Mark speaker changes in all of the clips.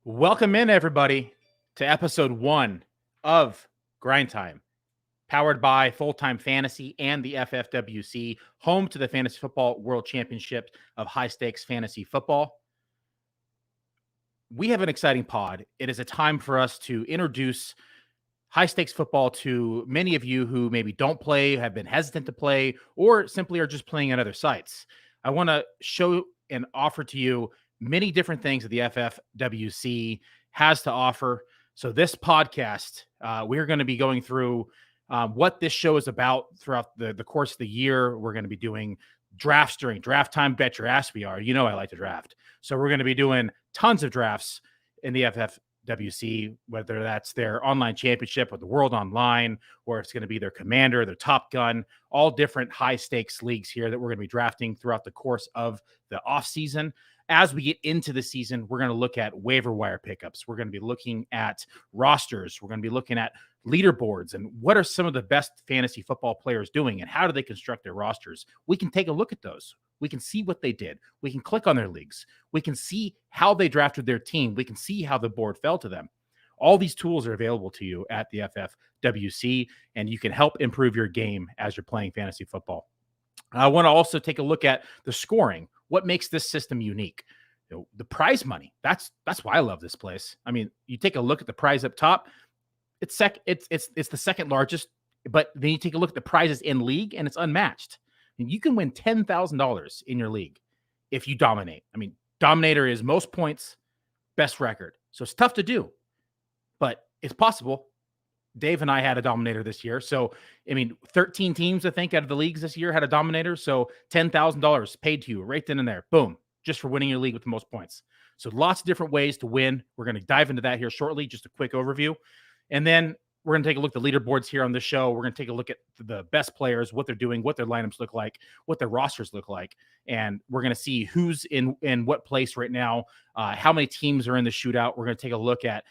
Speaker 1: Welcome in, everybody, to episode 1 of Grind Time, powered by Full Time Fantasy and the FFWC, home to the Fantasy Football World Championship of high stakes fantasy football. We have an exciting pod. It is a time for us to introduce high stakes football to many of you who maybe don't play, have been hesitant to play, or simply are just playing on other sites. I want to show and offer to you many different things that the FFWC has to offer. So this podcast, we're going to be going through what this show is about throughout the course of the year. We're going to be doing drafts during draft time. Bet your ass we are. You know I like to draft. So we're going to be doing tons of drafts in the FFWC, whether that's their online championship or the World Online, or it's going to be their Commander, their Top Gun, all different high stakes leagues here that we're going to be drafting throughout the course of the off season. As we get into the season, we're going to look at waiver wire pickups. We're going to be looking at rosters. We're going to be looking at leaderboards and what are some of the best fantasy football players doing and how do they construct their rosters. We can take a look at those. We can see what they did. We can click on their leagues. We can see how they drafted their team. We can see how the board fell to them. All these tools are available to you at the FFWC, and you can help improve your game as you're playing fantasy football. I want to also take a look at the scoring. What makes this system unique? You know, the prize money. That's why I love this place. I mean, you take a look at the prize up top. It's the second largest, but then you take a look at the prizes in league, and it's unmatched. And you can win $10,000 in your league if you dominate. I mean, Dominator is most points, best record. So it's tough to do, but it's possible. Dave and I had a Dominator this year. So, I mean, 13 teams, I think, out of the leagues this year had a Dominator. So $10,000 paid to you right then and there. Boom. Just for winning your league with the most points. So lots of different ways to win. We're going to dive into that here shortly. Just a quick overview. And then we're going to take a look at the leaderboards here on the show. We're going to take a look at the best players, what they're doing, what their lineups look like, what their rosters look like. And we're going to see who's in what place right now, how many teams are in the shootout. We're going to take a look at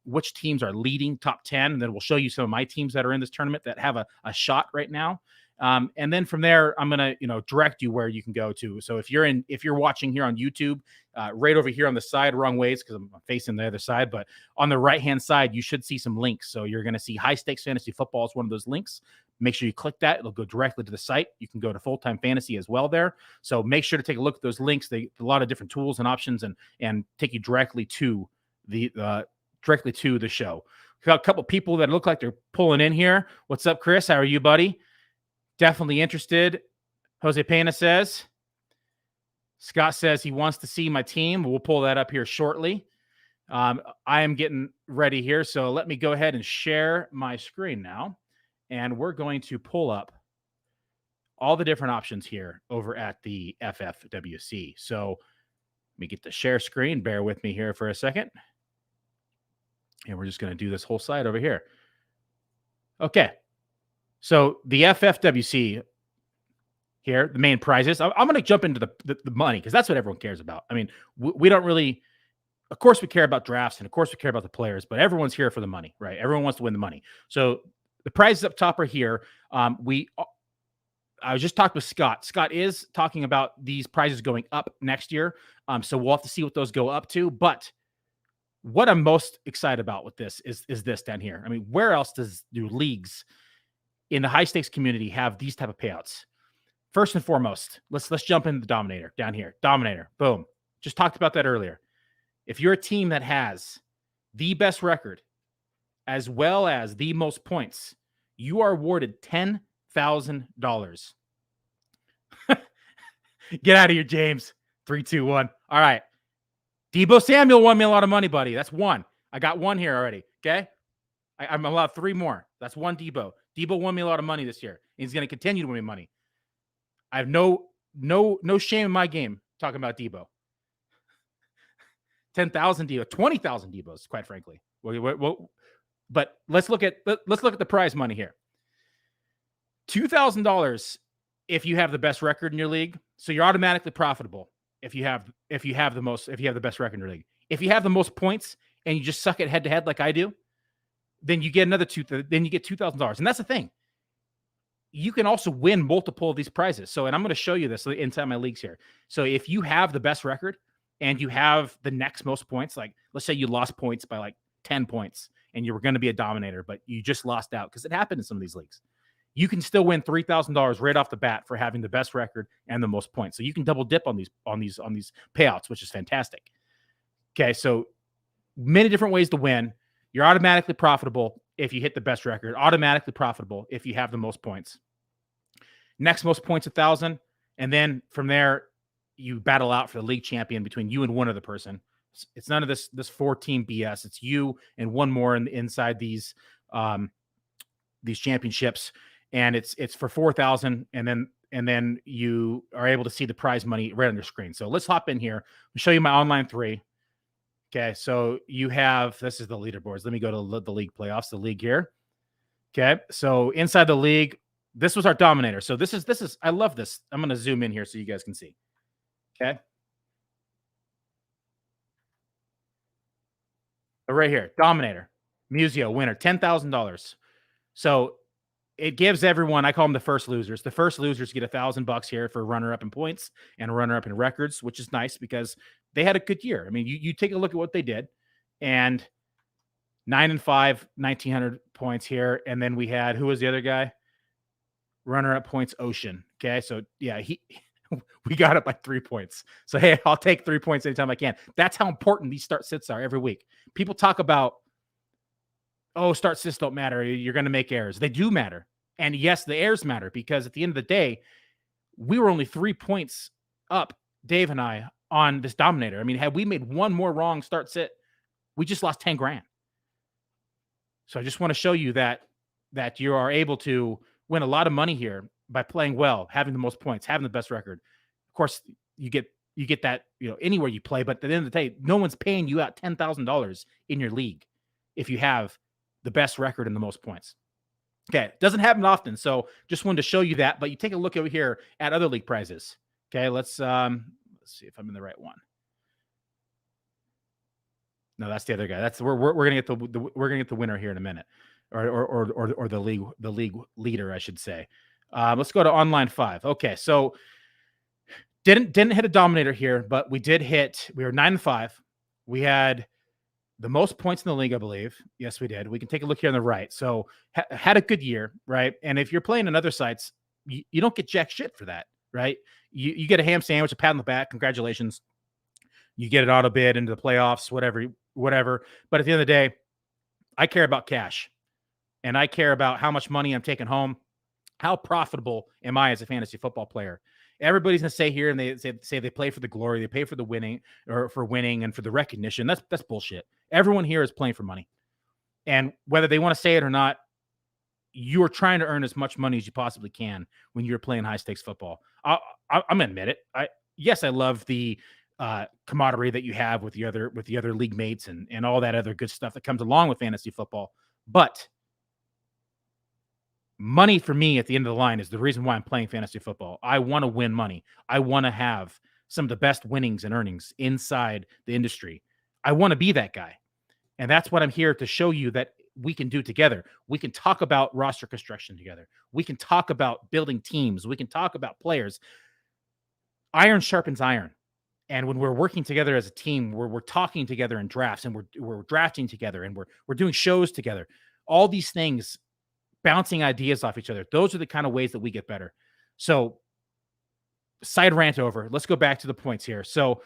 Speaker 1: which teams are leading top 10. And then we'll show you some of my teams that are in this tournament that have a shot right now. And then from there, I'm going to, direct you where you can go to. So if you're watching here on YouTube, right over here on the side, wrong ways, because I'm facing the other side, but on the right-hand side, you should see some links. So you're going to see high stakes fantasy football is one of those links. Make sure you click that. It'll go directly to the site. You can go to Full Time Fantasy as well there. So make sure to take a look at those links. They a lot of different tools and options and take you directly to the show. We've got a couple people that look like they're pulling in here. What's up, Chris? How are you, buddy? Definitely interested. Jose Pena says. Scott says he wants to see my team. We'll pull that up here shortly. I am getting ready here. So let me go ahead and share my screen now. And we're going to pull up all the different options here over at the FFWC. So let me get the share screen. Bear with me here for a second. And we're just going to do this whole side over here. Okay. So the FFWC here, the main prizes. I'm going to jump into the money because that's what everyone cares about. I mean, we don't really, of course, we care about drafts and of course we care about the players, but everyone's here for the money, right? Everyone wants to win the money. So the prizes up top are here. I was just talking with Scott. Scott is talking about these prizes going up next year. So we'll have to see what those go up to. But what I'm most excited about with this is this down here. I mean, where else do leagues in the high stakes community have these type of payouts? First and foremost, let's jump into the Dominator down here. Dominator, boom. Just talked about that earlier. If you're a team that has the best record as well as the most points, you are awarded $10,000. Get out of here, James. 3, 2, 1. All right. Deebo Samuel won me a lot of money, buddy. That's one. I got one here already. Okay. I'm allowed 3 more. That's one Deebo. Deebo won me a lot of money this year. He's going to continue to win me money. I have no shame in my game talking about Deebo. 10,000 Deebo, 20,000 Deebos, quite frankly. But let's look at the prize money here. $2,000 if you have the best record in your league, so you're automatically profitable if you have the best record in your league. If you have the most points and you just suck it head to head like I do, then you get then you get $2,000. And that's the thing. You can also win multiple of these prizes. So, and I'm going to show you this inside my leagues here. So if you have the best record, and you have the next most points, like let's say you lost points by like 10 points and you were going to be a dominator, but you just lost out because it happened in some of these leagues. You can still win $3,000 right off the bat for having the best record and the most points. So you can double dip on these payouts, which is fantastic. Okay, so many different ways to win. You're automatically profitable if you hit the best record, automatically profitable if you have the most points. Next most points, 1,000. And then from there, you battle out for the league champion between you and one other person. It's none of this 4-team BS. It's you and one more inside these championships. And it's for 4,000. And then you are able to see the prize money right on your screen. So let's hop in here and show you my online 3. Okay, so you have, this is the leaderboards. Let me go to the league playoffs, the league here. Okay, so inside the league, this was our Dominator. So this is, I love this. I'm going to zoom in here so you guys can see. Okay. So right here, Dominator, Muzio, winner, $10,000. So it gives everyone, I call them the first losers. The first losers get $1,000 here for runner-up in points and runner-up in records, which is nice because they had a good year. I mean, you take a look at what they did, and 9-5, 1,900 points here. And then we had, who was the other guy? Runner-up points, Ocean. Okay, so yeah, we got it by 3 points. So hey, I'll take 3 points anytime I can. That's how important these start sits are every week. People talk about, oh, start sits don't matter. You're going to make errors. They do matter. And yes, the errors matter because at the end of the day, we were only 3 points up, Dave and I, on this Dominator. I mean, had we made one more wrong start sit, we just lost 10 grand. So I just want to show you that you are able to win a lot of money here by playing well, having the most points, having the best record. Of course, you get that, anywhere you play, but at the end of the day, no one's paying you out $10,000 in your league if you have the best record and the most points. Okay, it doesn't happen often, so just wanted to show you that. But you take a look over here at other league prizes. Okay, let's see if I'm in the right one. No, that's the other guy. That's we're gonna get we're gonna get the winner here in a minute, or the league leader, I should say. Let's go to online 5. Okay, so didn't hit a Dominator here, but we did hit. We were 9-5. We had the most points in the league, I believe. Yes, we did. We can take a look here on the right. So had a good year, right? And if you're playing on other sites, you don't get jack shit for that, right? You get a ham sandwich, a pat on the back, congratulations. You get an auto bid into the playoffs, whatever. But at the end of the day, I care about cash, and I care about how much money I'm taking home. How profitable am I as a fantasy football player? Everybody's gonna say here, and they say they play for the glory, they pay for the winning, or for winning and for the recognition. That's bullshit. Everyone here is playing for money, and whether they want to say it or not, you're trying to earn as much money as you possibly can when you're playing high stakes football. I'm gonna admit it. I love the camaraderie that you have with the other league mates and all that other good stuff that comes along with fantasy football, but money for me at the end of the line is the reason why I'm playing fantasy football. I want to win money. I want to have some of the best winnings and earnings inside the industry. I want to be that guy. And that's what I'm here to show you that we can do together. We can talk about roster construction together. We can talk about building teams. We can talk about players. Iron sharpens iron. And when we're working together as a team, we're talking together in drafts, and we're drafting together, and we're doing shows together. All these things, bouncing ideas off each other. Those are the kind of ways that we get better. So side rant over. Let's go back to the points here. So,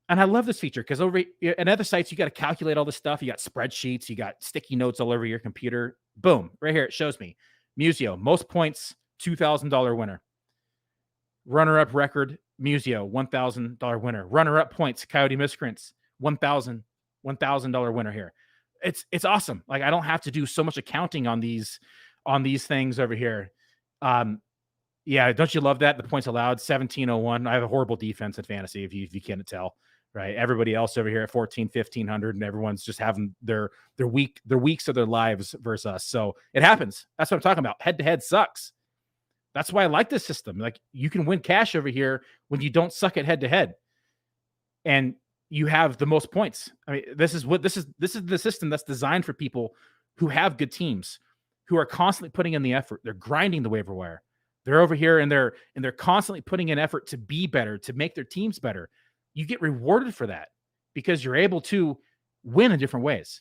Speaker 1: and I love this feature because over at other sites, you got to calculate all this stuff. You got spreadsheets, you got sticky notes all over your computer. Boom, right here. It shows me Muzio, most points, $2,000 winner. Runner-up record, Muzio, $1,000 winner. Runner-up points, Coyote Miscreants, $1,000 winner here. It's awesome. Like, I don't have to do so much accounting on these things over here. Yeah, don't you love that? The points allowed, 1,701. I have a horrible defense in fantasy, if you can't tell, right? Everybody else over here at 1,100, and everyone's just having their weeks of their lives versus us. So it happens. That's what I'm talking about. Head-to-head sucks. That's why I like this system. Like, you can win cash over here when you don't suck at head-to-head, and you have the most points. I mean, this is the system that's designed for people who have good teams, who are constantly putting in the effort. They're grinding the waiver wire. They're over here and they're constantly putting in effort to be better, to make their teams better. you get rewarded for that because you're able to win in different ways.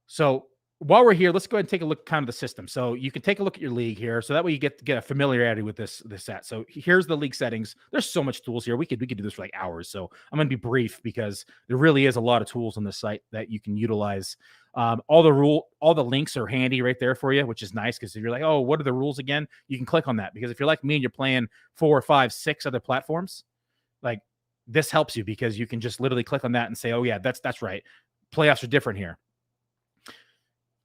Speaker 1: So while we're here, let's go ahead and take a look at kind of the system. So you can take a look at your league here. So that way you get a familiarity with this set. So here's the league settings. There's so much tools here. We could do this for like hours. So I'm going to be brief because there really is a lot of tools on the site that you can utilize. All the links are handy right there for you, which is nice because if you're like, oh, what are the rules again? You can click on that because if you're like me and you're playing 4, 5, 6 other platforms, like this helps you because you can just literally click on that and say, oh yeah, that's right. Playoffs are different here.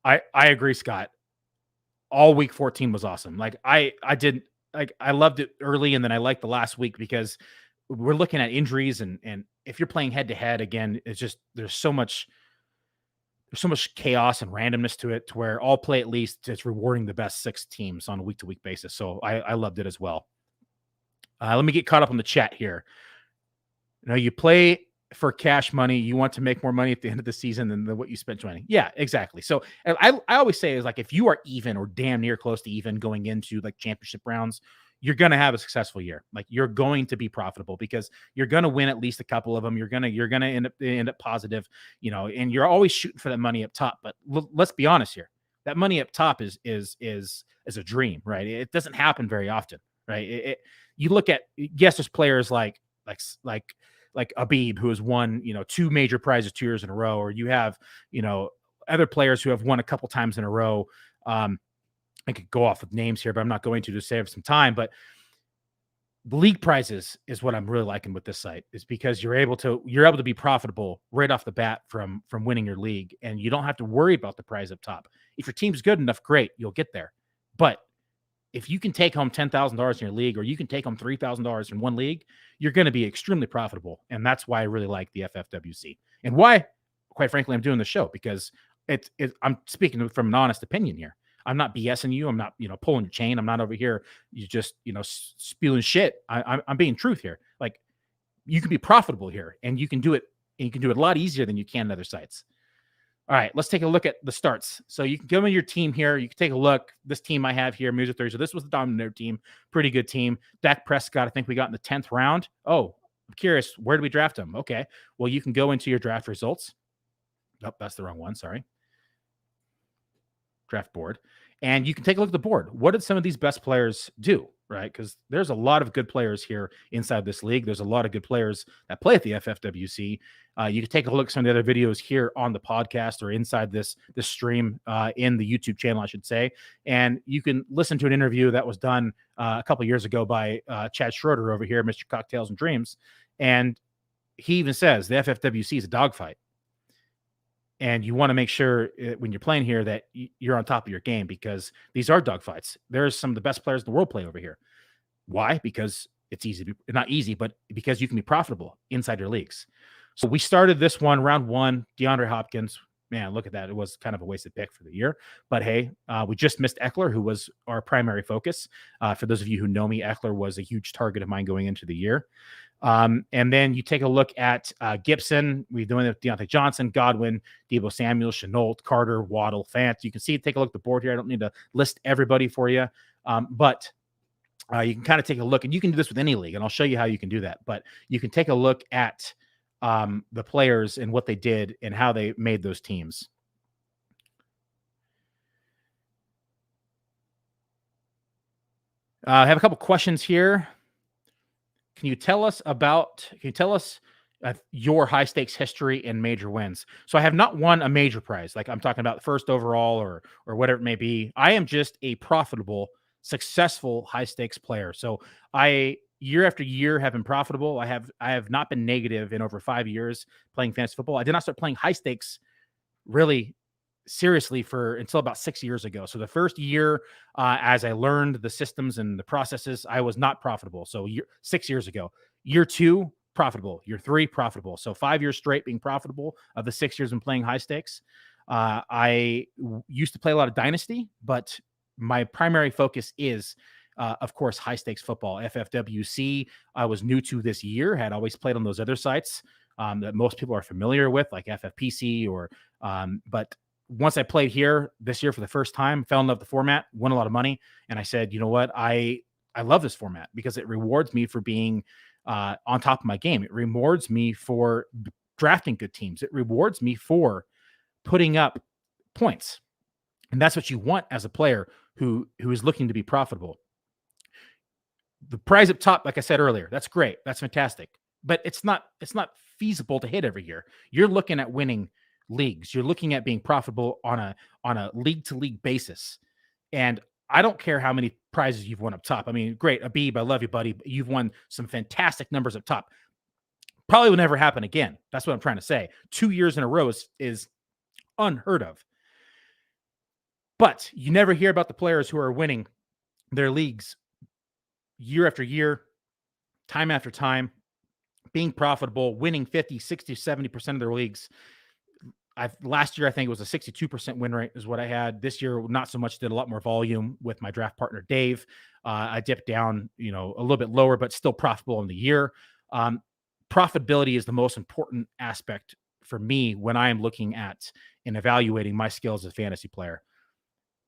Speaker 1: I agree, Scott. All week 14 was awesome. Like I loved it early, and then I liked the last week because we're looking at injuries and if you're playing head to head again, it's just there's so much chaos and randomness to it to where all play at least it's rewarding the best 6 teams on a week to week basis. So I loved it as well. Let me get caught up on the chat here. You play for cash money. You want to make more money at the end of the season than what you spent joining. Yeah, exactly. So I always say is like, if you are even or damn near close to even going into like championship rounds, you're going to have a successful year. Like you're going to be profitable because you're going to win at least a couple of them. You're going to end up positive, and you're always shooting for that money up top. But let's be honest here. That money up top is a dream, right? It doesn't happen very often, right? You look at, yes, there's players like Abib, who has won, 2 major prizes 2 years in a row, or you have, other players who have won a couple times in a row. I could go off with names here, but I'm not going to save some time. But the league prizes is what I'm really liking with this site, is because you're able to be profitable right off the bat from winning your league, and you don't have to worry about the prize up top. If your team's good enough, great, you'll get there. But if you can take home $10,000 in your league, or you can take home $3,000 in one league, you're going to be extremely profitable. And that's why I really like the FFWC, and why, quite frankly, I'm doing the show, because I'm speaking from an honest opinion here. I'm not BSing you. I'm not, pulling your chain. I'm not over here. You just, spewing shit. I'm being truth here. Like, you can be profitable here, and you can do it. And you can do it a lot easier than you can in other sites. All right, let's take a look at the starts. So you can go in your team here. You can take a look. This team I have here, Muzio 30. So this was the Dominator team. Pretty good team. Dak Prescott, I think we got in the 10th round. Oh, I'm curious. Where did we draft him? Okay. Well, you can go into your draft results. Oh, that's the wrong one. Sorry. Draft board. And you can take a look at the board. What did some of these best players do, right? Because there's a lot of good players here inside this league. There's a lot of good players that play at the FFWC. You can take a look at some of the other videos here on the podcast or inside this stream in the YouTube channel, I should say. And you can listen to an interview that was done a couple years ago by Chad Schroeder over here, Mr. Cocktails and Dreams. And he even says the FFWC is a dogfight. And you want to make sure when you're playing here that you're on top of your game, because these are dogfights. There's some of the best players in the world play over here. Why? Because it's easy. Not easy, but because you can be profitable inside your leagues. So we started this one, round 1, DeAndre Hopkins. Man, look at that. It was kind of a wasted pick for the year. But hey, we just missed Eckler, who was our primary focus. For those of you who know me, Eckler was a huge target of mine going into the year. And then you take a look at Gibson. We're doing it with Deontay Johnson, Godwin, Deebo Samuel, Chenault, Carter, Waddle, Fant. You can see, take a look at the board here. I don't need to list everybody for you, but you can kind of take a look, and you can do this with any league, and I'll show you how you can do that. But you can take a look at the players and what they did and how they made those teams. I have a couple questions here. Can you tell us your high stakes history and major wins? So I have not won a major prize. Like I'm talking about the first overall or whatever it may be. I am just a profitable, successful high stakes player. So I year after year have been profitable. I have not been negative in over 5 years playing fantasy football. I did not start playing high stakes really seriously until about 6 years ago. So the first year, as I learned the systems and the processes, I was not profitable. So 6 years ago, year 2, profitable. Year 3, profitable. So 5 years straight being profitable of the 6 years I'm playing high stakes. I used to play a lot of Dynasty, but my primary focus is, of course, high stakes football. FFWC, I was new to this year, had always played on those other sites that most people are familiar with, like FFPC but once I played here this year for the first time, fell in love with the format, won a lot of money. And I said, you know what? I love this format because it rewards me for being on top of my game. It rewards me for drafting good teams. It rewards me for putting up points. And that's what you want as a player who is looking to be profitable. The prize up top, like I said earlier, that's great. That's fantastic. But it's not feasible to hit every year. You're looking at winning leagues. You're looking at being profitable on a league to league basis. And I don't care how many prizes you've won up top. I mean, great, Abib, I love you, buddy. You've won some fantastic numbers up top. Probably will never happen again. That's what I'm trying to say. 2 years in a row is unheard of. But you never hear about the players who are winning their leagues year after year, time after time, being profitable, winning 50, 60, 70% of their leagues. Last year, I think it was a 62% win rate is what I had. This year, not so much, did a lot more volume with my draft partner, Dave. I dipped down, a little bit lower, but still profitable in the year. Profitability is the most important aspect for me when I am looking at and evaluating my skills as a fantasy player.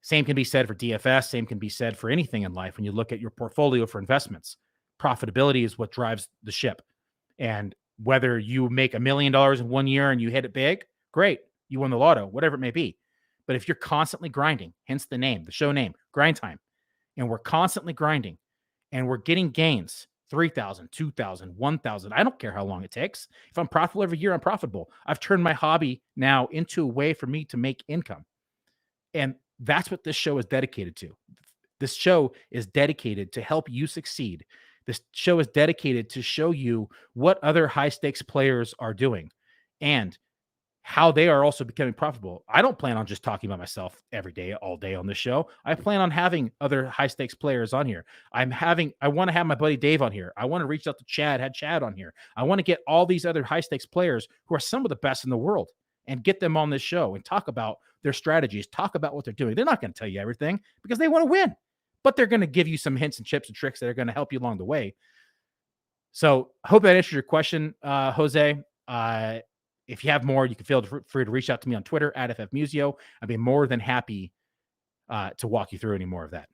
Speaker 1: Same can be said for DFS. Same can be said for anything in life. When you look at your portfolio for investments, profitability is what drives the ship. And whether you make $1 million in 1 year and you hit it big, great. You won the lotto, whatever it may be. But if you're constantly grinding, hence the name, the show name, Grind Time, and we're constantly grinding and we're getting gains, 3,000, 2,000, 1,000. I don't care how long it takes. If I'm profitable every year, I'm profitable. I've turned my hobby now into a way for me to make income. And that's what this show is dedicated to. This show is dedicated to help you succeed. This show is dedicated to show you what other high stakes players are doing and how they are also becoming profitable. I don't plan on just talking about myself every day, all day on this show. I plan on having other high stakes players on here. I want to have my buddy Dave on here. I want to reach out to Chad, had Chad on here. I want to get all these other high stakes players who are some of the best in the world and get them on this show and talk about their strategies, talk about what they're doing. They're not going to tell you everything because they want to win, but they're going to give you some hints and tips and tricks that are going to help you along the way. So I hope that answers your question, Jose. If you have more, you can feel free to reach out to me on Twitter at FFMuzio. I'd be more than happy to walk you through any more of that.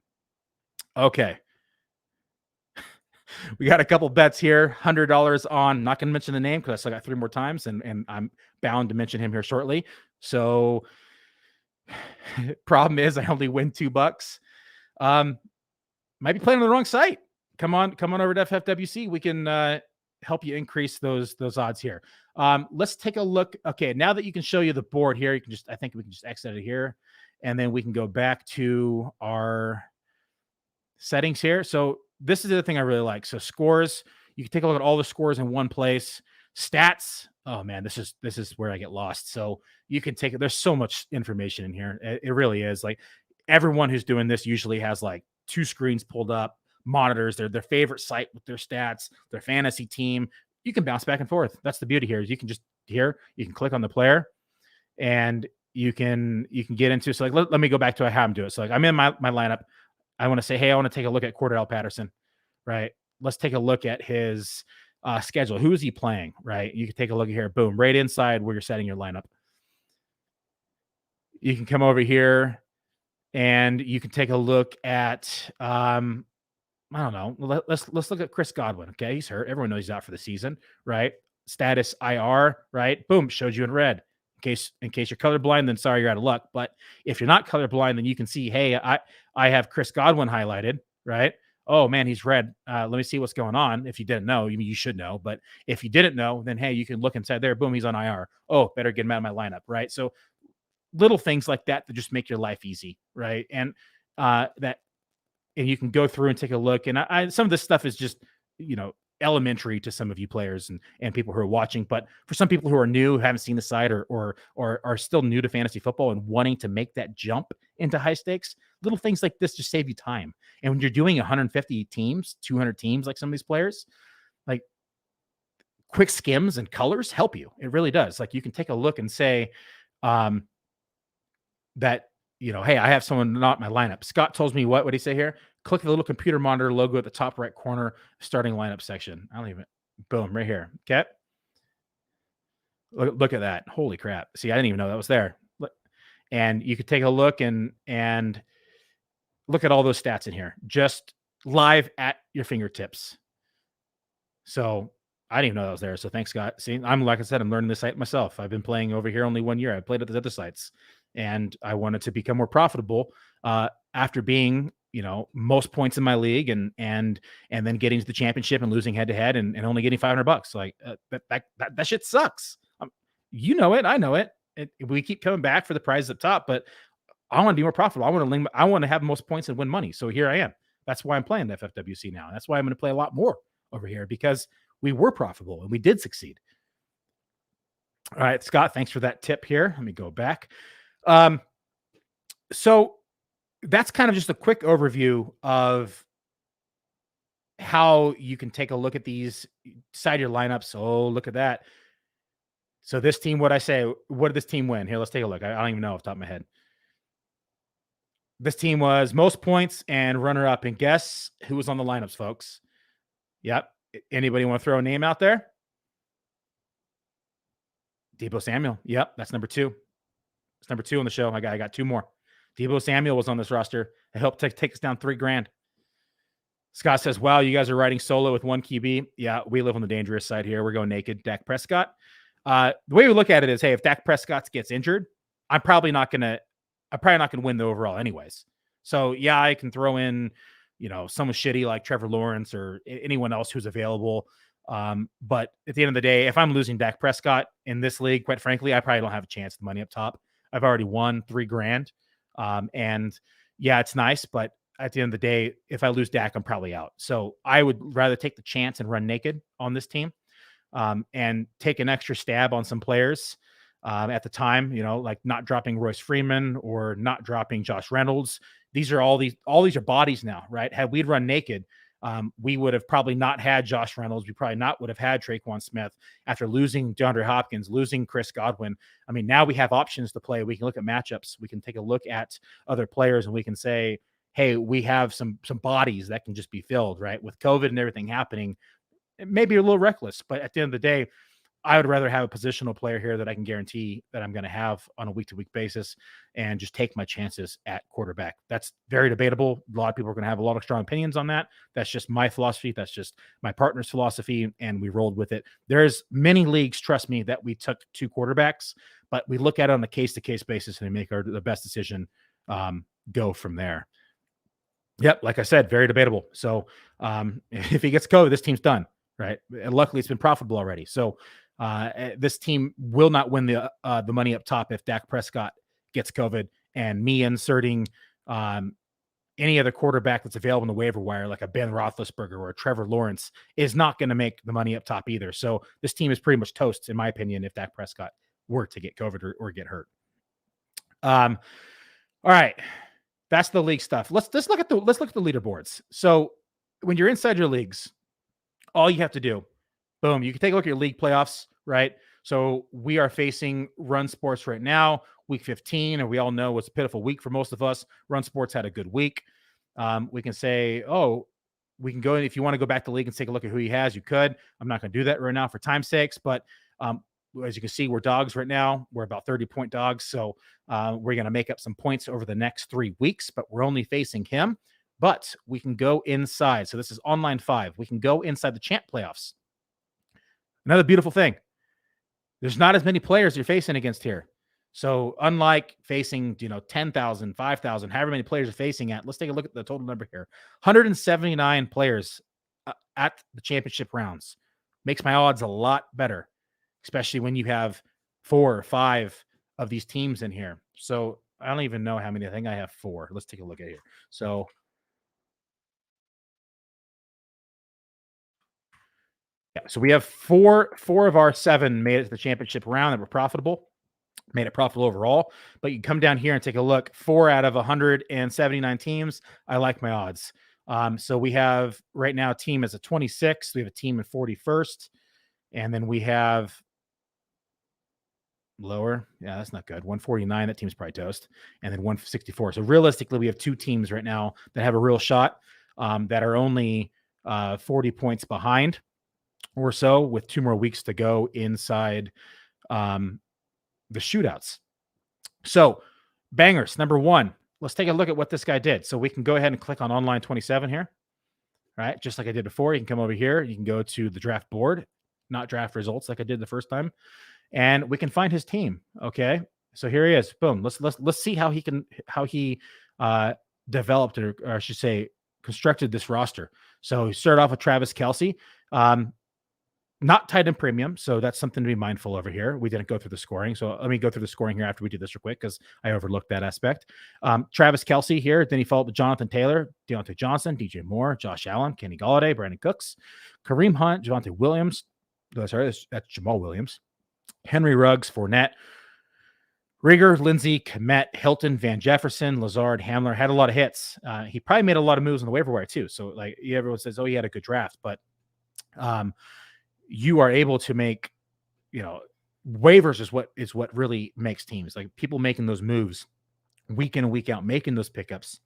Speaker 1: Okay. We got a couple bets here. $100 on, not going to mention the name because I still got 3 more times and I'm bound to mention him here shortly. So problem is I only win $2. Might be playing on the wrong site. Come on over to FFWC. We can help you increase those odds here. Let's take a look. Okay, now that you can show you the board here, I think we can just exit it here, and then we can go back to our settings here. So this is the thing I really like. So scores, you can take a look at all the scores in one place. Stats. Oh man, this is where I get lost. So you can take it. There's so much information in here. It really is. Like everyone who's doing this usually has like 2 screens pulled up, monitors, their favorite site with their stats, their fantasy team. You can bounce back and forth. That's the beauty here. Is you can just you can click on the player and you can get into. So like, let me go back to how I'm doing it. So like I'm in my lineup. I want to say, hey, I want to take a look at Cordell Patterson, right? Let's take a look at his schedule. Who is he playing, right? You can take a look at here. Boom, right inside where you're setting your lineup. You can come over here and you can take a look at, I don't know. Let's look at Chris Godwin. Okay, he's hurt. Everyone knows he's out for the season, right? Status IR, right? Boom, shows you in red. In case you're colorblind, then sorry, you're out of luck. But if you're not colorblind, then you can see, hey, I have Chris Godwin highlighted, right? Oh man, he's red. Let me see what's going on. If you didn't know, you should know. But if you didn't know, then hey, you can look inside there. Boom, he's on IR. Oh, better get him out of my lineup, right? So little things like that just make your life easy, right? And and you can go through and take a look. And some of this stuff is just, elementary to some of you players and people who are watching. But for some people who are new, haven't seen the site or are still new to fantasy football and wanting to make that jump into high stakes, little things like this just save you time. And when you're doing 150 teams, 200 teams, like some of these players, like quick skims and colors help you. It really does. Like you can take a look and say that, hey, I have someone not in my lineup. Scott tells me what did he say here? Click the little computer monitor logo at the top right corner, starting lineup section. I don't even, boom, right here. Okay. Look at that. Holy crap. See, I didn't even know that was there. And you could take a look and look at all those stats in here, just live at your fingertips. So I didn't even know that was there. So thanks, Scott. See, I'm like I said, I'm learning this site myself. I've been playing over here only 1 year. I played at the other sites, and I wanted to become more profitable after being, most points in my league, and then getting to the championship and losing head to head and only getting $500. Like that shit sucks. You know it. I know it. We keep coming back for the prizes up top, but I want to be more profitable. I want to have most points and win money. So here I am. That's why I'm playing the FFWC now. That's why I'm going to play a lot more over here, because we were profitable and we did succeed. All right, Scott, thanks for that tip here. Let me go back. So that's kind of just a quick overview of how you can take a look at these, decide your lineups. Oh, look at that. So this team, what did this team win? Here, let's take a look. I don't even know off the top of my head. This team was most points and runner-up. And guess who was on the lineups, folks? Yep. Anybody want to throw a name out there? Deebo Samuel. Yep, that's number 2. It's number 2 on the show. I got 2 more. Deebo Samuel was on this roster. It helped take us down $3,000. Scott says, wow, you guys are riding solo with 1 QB. Yeah, we live on the dangerous side here. We're going naked. Dak Prescott. The way we look at it is, hey, if Dak Prescott gets injured, I'm probably not going to win the overall anyways. So yeah, I can throw in, someone shitty like Trevor Lawrence or anyone else who's available. But at the end of the day, if I'm losing Dak Prescott in this league, quite frankly, I probably don't have a chance at the money up top. I've already won $3,000. And yeah, it's nice, but at the end of the day, if I lose Dak, I'm probably out. So I would rather take the chance and run naked on this team, and take an extra stab on some players at the time, like not dropping Royce Freeman or not dropping Josh Reynolds. These are all these are bodies now, right? Had we run naked, we would have probably not had Josh Reynolds. We probably not would have had Traquan Smith after losing DeAndre Hopkins, losing Chris Godwin. I mean, now we have options to play. We can look at matchups. We can take a look at other players, and we can say, hey, we have some bodies that can just be filled, right? With COVID and everything happening, it may be a little reckless, but at the end of the day, I would rather have a positional player here that I can guarantee that I'm going to have on a week-to-week basis and just take my chances at quarterback. That's very debatable. A lot of people are going to have a lot of strong opinions on that. That's just my philosophy. That's just my partner's philosophy, and we rolled with it. There's many leagues, trust me, that we took 2 quarterbacks, but we look at it on a case-to-case basis and we make the best decision, go from there. Yep, like I said, very debatable. So if he gets COVID, this team's done, right? And luckily, it's been profitable already. So this team will not win the money up top if Dak Prescott gets COVID, and me inserting any other quarterback that's available in the waiver wire, like a Ben Roethlisberger or a Trevor Lawrence, is not going to make the money up top either. So this team is pretty much toast, in my opinion, if Dak Prescott were to get COVID or get hurt. All right. That's the league stuff. Let's look at the leaderboards. So when you're inside your leagues, all you have to do, boom, you can take a look at your league playoffs, right? So we are facing Run Sports right now, week 15, and we all know it's a pitiful week for most of us. Run Sports had a good week. We can say, we can go, if you want to go back to the league and take a look at who he has, you could. I'm not going to do that right now for time's sakes, but as you can see, we're dogs right now. We're about 30-point dogs. So we're going to make up some points over the next 3 weeks, but we're only facing him. But we can go inside. So this is online 5. We can go inside the champ playoffs. Another beautiful thing. There's not as many players you're facing against here. So unlike facing, 10,000, 5,000, however many players you're facing at, let's take a look at the total number here. 179 players at the championship rounds. Makes my odds a lot better, especially when you have 4 or 5 of these teams in here. So I don't even know how many. I think I have 4. Let's take a look at here. So yeah, so we have 4 of our 7 made it to the championship round that were profitable, made it profitable overall. But you come down here and take a look. 4 out of 179 teams. I like my odds. So we have right now a team as a 26. We have a team in 41st. And then we have lower. Yeah, that's not good. 149. That team's probably toast. And then 164. So realistically, we have 2 teams right now that have a real shot, that are only 40 points behind or so, with 2 more weeks to go inside the shootouts. So bangers, number 1. Let's take a look at what this guy did. So we can go ahead and click on online 27 here. right? Just like I did before, you can come over here. You can go to the draft board, not draft results like I did the first time, and we can find his team. Okay, so here he is. Boom. Let's see how he uh, developed, or I should say, constructed this roster. So he started off with Travis Kelce. Not tight end premium, so that's something to be mindful over here. We didn't go through the scoring, so let me go through the scoring here after we do this real quick because I overlooked that aspect. Travis Kelce here, then he followed with Jonathan Taylor, Deontay Johnson, DJ Moore, Josh Allen, Kenny Golladay, Brandon Cooks, Kareem Hunt, Javonte Williams. Sorry, that's Jamal Williams, Henry Ruggs, Fournette, Rieger, Lindsey, Kmet, Hilton, Van Jefferson, Lazard, Hamler. Had a lot of hits. He probably made a lot of moves on the waiver wire too. So like everyone says, oh, he had a good draft, but you are able to make, waivers is what really makes teams. Like people making those moves week in and week out, making those pickups,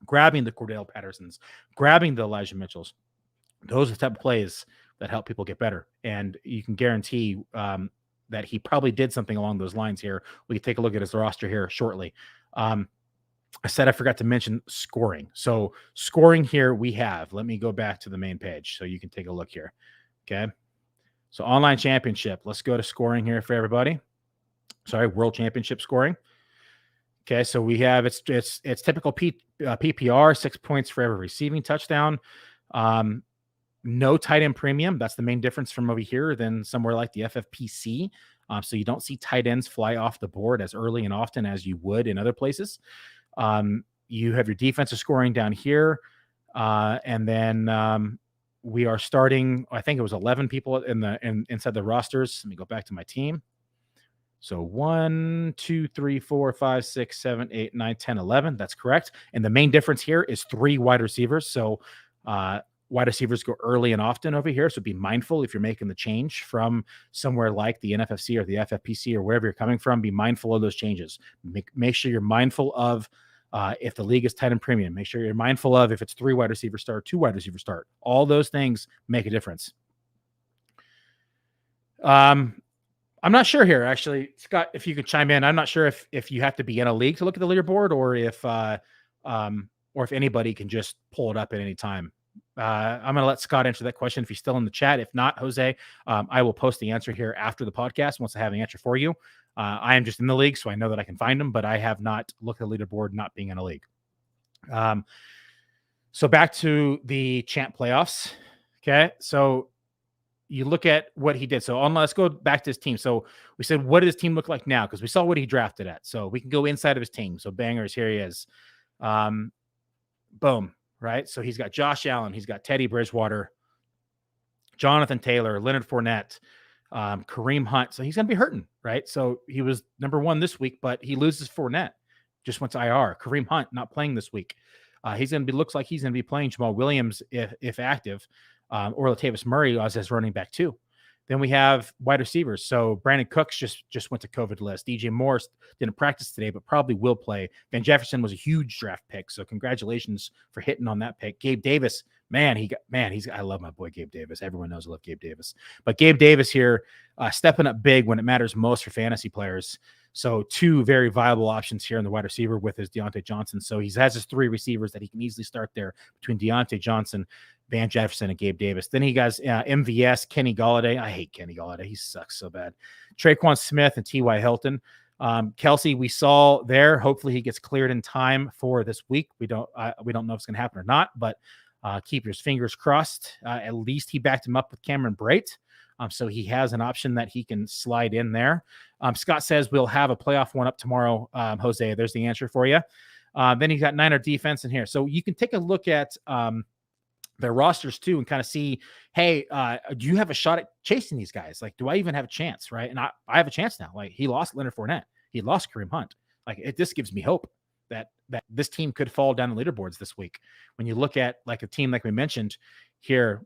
Speaker 1: grabbing the Cordell Pattersons, grabbing the Elijah Mitchells. Those are the type of plays that help people get better. And you can guarantee that he probably did something along those lines here. We can take a look at his roster here shortly. I said I forgot to mention scoring. So scoring here we have, let me go back to the main page so you can take a look here. Okay. So online championship, let's go to scoring here for everybody. Sorry, world championship scoring. Okay, so we have it's typical PPR, 6 points for every receiving touchdown. No tight end premium. That's the main difference from over here than somewhere like the FFPC. So you don't see tight ends fly off the board as early and often as you would in other places. You have your defensive scoring down here, and then we are starting, I think it was 11 people inside the rosters. Let me go back to my team. So 1, 2, 3, 4, 5, 6, 7, 8, 9, 10, 11. That's correct. And the main difference here is 3 wide receivers. So wide receivers go early and often over here. So be mindful if you're making the change from somewhere like the NFFC or the FFPC or wherever you're coming from, be mindful of those changes. Make sure you're mindful of if the league is tight end premium. Make sure you're mindful of if it's 3 wide receiver start, 2 wide receiver start. All those things make a difference. I'm not sure here, actually, Scott, if you could chime in. I'm not sure if you have to be in a league to look at the leaderboard or if anybody can just pull it up at any time. I'm going to let Scott answer that question if he's still in the chat. If not, Jose, I will post the answer here after the podcast once I have an answer for you. I am just in the league, so I know that I can find them, but I have not looked at the leaderboard not being in a league. So back to the champ playoffs. Okay, so you look at what he did. So let's go back to his team. So we said, what does his team look like now? Because we saw what he drafted at. So we can go inside of his team. So bangers, here he is. Boom, right? So he's got Josh Allen. He's got Teddy Bridgewater, Jonathan Taylor, Leonard Fournette, Kareem Hunt. So he's going to be hurting, right? So he was number 1 this week, but he loses Fournette. Just went to IR. Kareem Hunt not playing this week. Looks like he's going to be playing Jamal Williams if active. Or Latavius Murray as his running back too. Then we have wide receivers. So Brandon Cooks just went to COVID list. DJ Morris didn't practice today, but probably will play. Van Jefferson was a huge draft pick. So congratulations for hitting on that pick. Gabe Davis, I love my boy Gabe Davis. Everyone knows I love Gabe Davis. But Gabe Davis here stepping up big when it matters most for fantasy players. So 2 very viable options here in the wide receiver with his Deontay Johnson. So he has his 3 receivers that he can easily start there between Deontay Johnson, Van Jefferson, and Gabe Davis. Then he has MVS, Kenny Golladay. I hate Kenny Golladay. He sucks so bad. Traquan Smith and T.Y. Hilton. Kelce, we saw there. Hopefully he gets cleared in time for this week. We don't know if it's going to happen or not, but keep your fingers crossed. At least he backed him up with Cameron Brate. So he has an option that he can slide in there. Scott says we'll have a playoff one up tomorrow. Jose, there's the answer for you. Then he's got Niner defense in here. So you can take a look at their rosters too and kind of see, hey, do you have a shot at chasing these guys? Like, do I even have a chance? Right. And I have a chance now. Like, he lost Leonard Fournette. He lost Kareem Hunt. Like, this gives me hope that this team could fall down the leaderboards this week. When you look at like a team, like we mentioned here,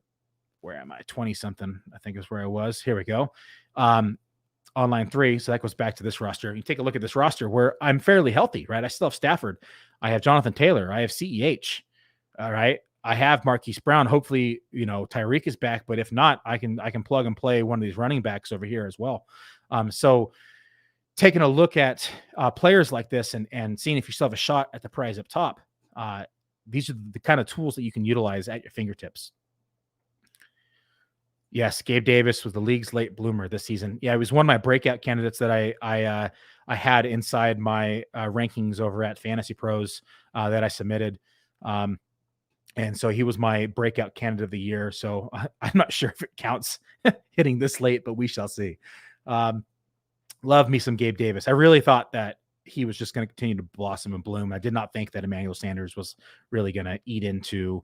Speaker 1: where am I? 20 something, I think is where I was. Here we go. Online 3. So that goes back to this roster. You take a look at this roster where I'm fairly healthy, right? I still have Stafford. I have Jonathan Taylor. I have CEH. All right. I have Marquise Brown. Hopefully, Tyreek is back, but if not, I can plug and play one of these running backs over here as well. So taking a look at players like this and seeing if you still have a shot at the prize up top, these are the kind of tools that you can utilize at your fingertips. Yes, Gabe Davis was the league's late bloomer this season. Yeah, he was one of my breakout candidates that I had inside my rankings over at Fantasy Pros that I submitted. And so he was my breakout candidate of the year. So I'm not sure if it counts hitting this late, but we shall see. Love me some Gabe Davis. I really thought that he was just going to continue to blossom and bloom. I did not think that Emmanuel Sanders was really going to eat into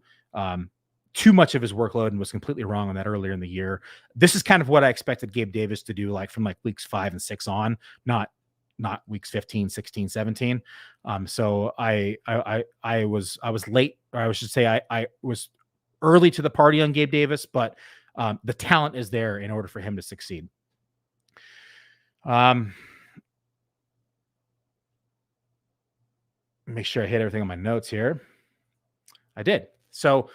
Speaker 1: too much of his workload, and was completely wrong on that earlier in the year. This is kind of what I expected Gabe Davis to do, like from like weeks 5 and 6 on, not weeks 15, 16, 17. So I was late, or I should say I was early to the party on Gabe Davis, but the talent is there in order for him to succeed. Make sure I hit everything on my notes here. I did. So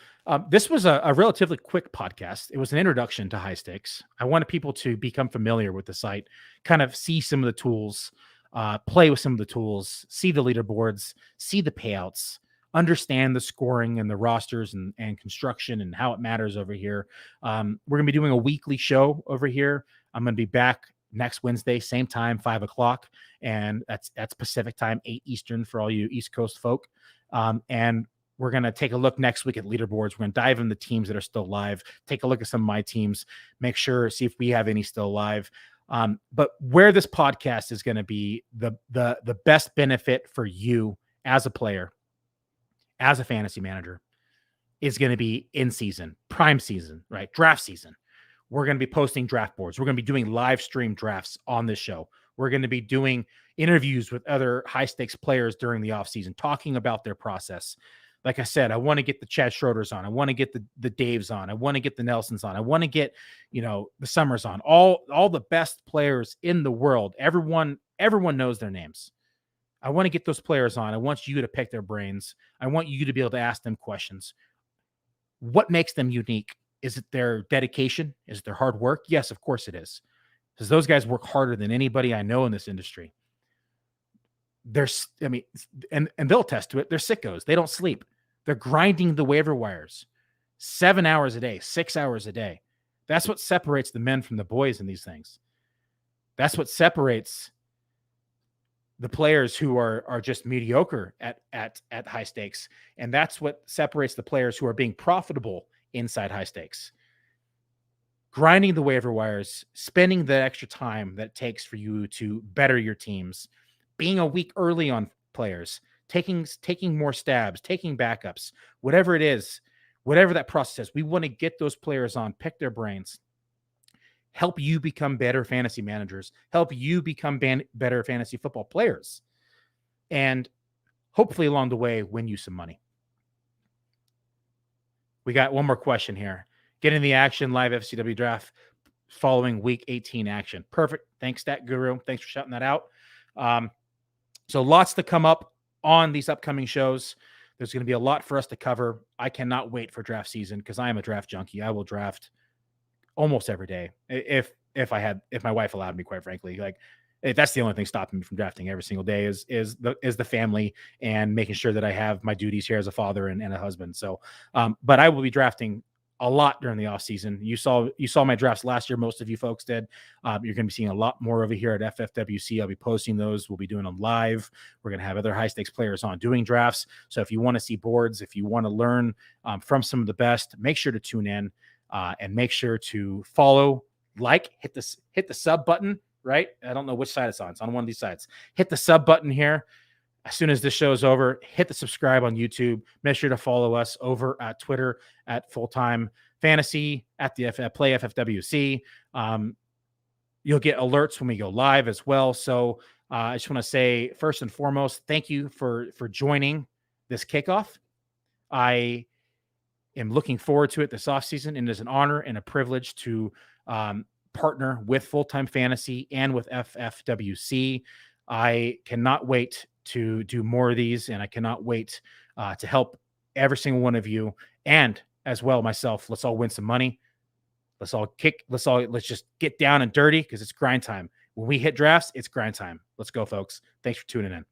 Speaker 1: this was a relatively quick podcast. It was an introduction to High Stakes. I wanted people to become familiar with the site, kind of see some of the tools, play with some of the tools, see the leaderboards, see the payouts, understand the scoring and the rosters and construction and how it matters over here. We're going to be doing a weekly show over here. I'm going to be back next Wednesday, same time, 5:00. And that's Pacific time, 8 Eastern for all you East Coast folk. And we're going to take a look next week at leaderboards. We're going to dive into the teams that are still live, take a look at some of my teams, make sure, see if we have any still live. But where this podcast is going to be the best benefit for you as a player, as a fantasy manager, is going to be in season, prime season, right? Draft season. We're going to be posting draft boards. We're going to be doing live stream drafts on this show. We're going to be doing interviews with other high stakes players during the offseason, talking about their process. Like I said, I want to get the Chad Schroeders on. I want to get the Daves on. I want to get the Nelsons on. I want to get, the Summers on. All the best players in the world. Everyone knows their names. I want to get those players on. I want you to pick their brains. I want you to be able to ask them questions. What makes them unique? Is it their dedication? Is it their hard work? Yes, of course it is. Because those guys work harder than anybody I know in this industry. And they'll attest to it. They're sickos. They don't sleep. They're grinding the waiver wires 7 hours a day, 6 hours a day. That's what separates the men from the boys in these things. That's what separates the players who are just mediocre at high stakes. And that's what separates the players who are being profitable inside high stakes. Grinding the waiver wires, spending the extra time that it takes for you to better your teams, being a week early on players, taking more stabs, taking backups, whatever it is, whatever that process is. We want to get those players on, pick their brains, help you become better fantasy managers, help you become better fantasy football players, and hopefully along the way, win you some money. We got one more question here. Getting the action live FCW draft following week 18 action. Perfect. Thanks, Stat Guru. Thanks for shouting that out. So lots to come up on these upcoming shows. There's going to be a lot for us to cover. I cannot wait for draft season because I am a draft junkie. I will draft almost every day if my wife allowed me, quite frankly. Like, that's the only thing stopping me from drafting every single day is the family and making sure that I have my duties here as a father and a husband. So, but I will be drafting a lot during the off season. You saw my drafts last year. Most of you folks did. You're going to be seeing a lot more over here at FFWC. I'll be posting those. We'll be doing them live. We're going to have other high stakes players on doing drafts. So if you want to see boards, if you want to learn from some of the best, make sure to tune in and make sure to follow, hit the sub button, right? I don't know which side it's on. It's on one of these sides. Hit the sub button here. As soon as this show is over, hit the subscribe on YouTube. Make sure to follow us over at Twitter at Fulltime Fantasy, at the Play FFWC. You'll get alerts when we go live as well. So I just want to say, first and foremost, thank you for joining this kickoff. I am looking forward to it this offseason, and it is an honor and a privilege to partner with Fulltime Fantasy and with FFWC. I cannot wait to do more of these, and I cannot wait to help every single one of you, and as well myself. Let's all win some money. Let's just get down and dirty because it's grind time. When we hit drafts, it's grind time. Let's go, folks. Thanks for tuning in.